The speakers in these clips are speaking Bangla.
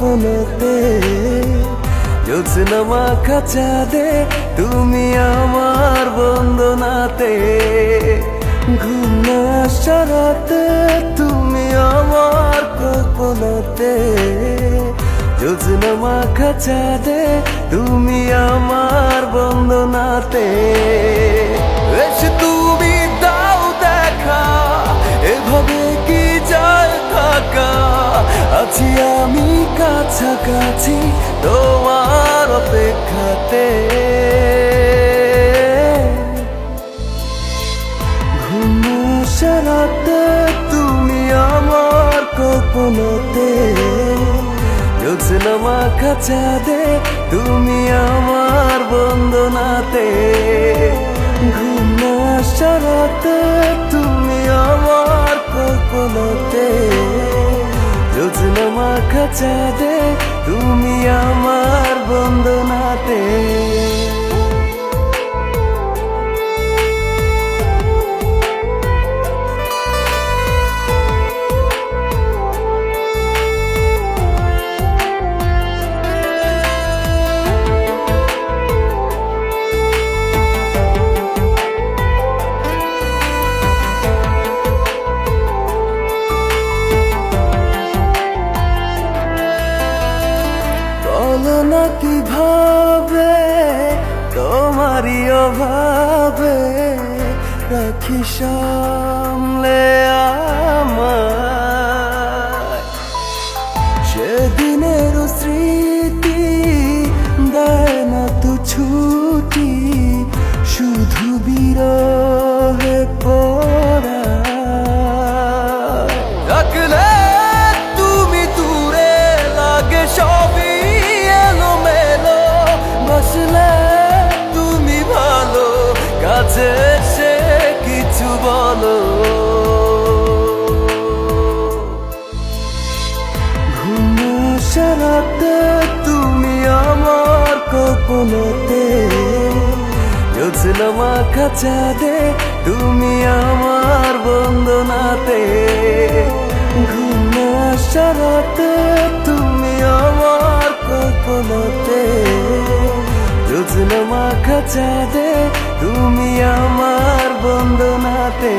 কল্পনাতে জ্যোৎস্না মাখা চাঁদে তুমি আমার বন্দনাতে ঘুম না আসা রাতে তুমি আমার কল্পনাতে জ্যোৎস্না মাখা চাঁদে তুমি আমার বন্দনাতে এসে তুমি দাও দেখা এভাবে কি যায় থাকা আছি আমি কাছাকাছি তোমার অপেক্ষাতে ঘুম আসা রাতে তুমি আমার কল্পনাতে জ্যোৎস্না মাখা চাঁদে তুমি আমার বন্দনাতে ঘুম না আসা রাতে তুমি আমার কল্পনাতে জ্যোৎস্না মাখা চাঁদে তুমি আমার বন্দনাতে না কিভাবে তোমারই অভাবে রাখি সামলে আমায় সেদিনের স্মৃতি দেয় না তো ছুটি শুধু বিরহে পড়া রাখলে তুমি দূরে লাগে সবই তুমি ভালো কাছে সে কিছু বলো ঘুম আসা রাতে তুমি আমার কল্পনাতে জ্যোৎস্না মাখা চাঁদে তুমি আমার বন্দনাতে ঘুম আসা রাতে তুমি আমার কল্পনাতে জ্যোৎস্না মাখা চাঁদে তুমি আমার বন্দনাতে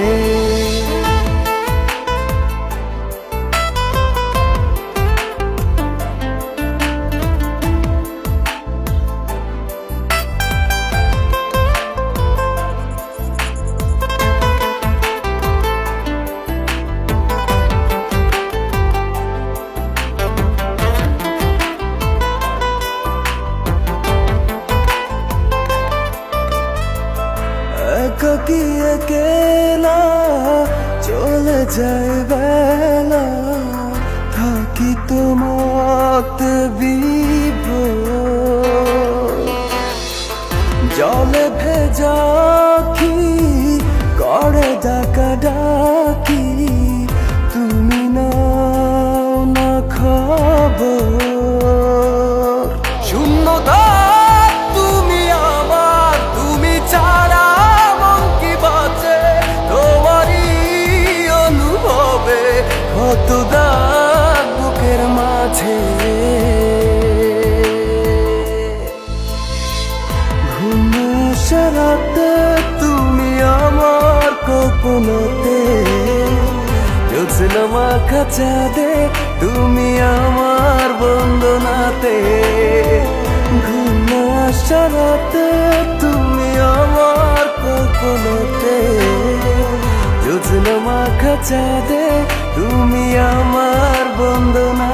একাকী একেলা চলে যায় বেলা থাকি তোমাতে বিভোর জলে ভেজা আঁখি করে ডাকা ডাকি তুমি নাও না খবর শূন্যতা তুমি আমার তুমি ছাড়া কত দাগ বুকের মাঝে ঘুম আসা রাতে তুমি আমার কল্পনাতে জ্যোৎস্না মাখা চাঁদে তুমি আমার বন্দনাতে ঘুম আসা রাতে তুমি আমার কল্পনাতে জ্যোৎস্না মাখা চাঁদে তুমি আমার বন্দনা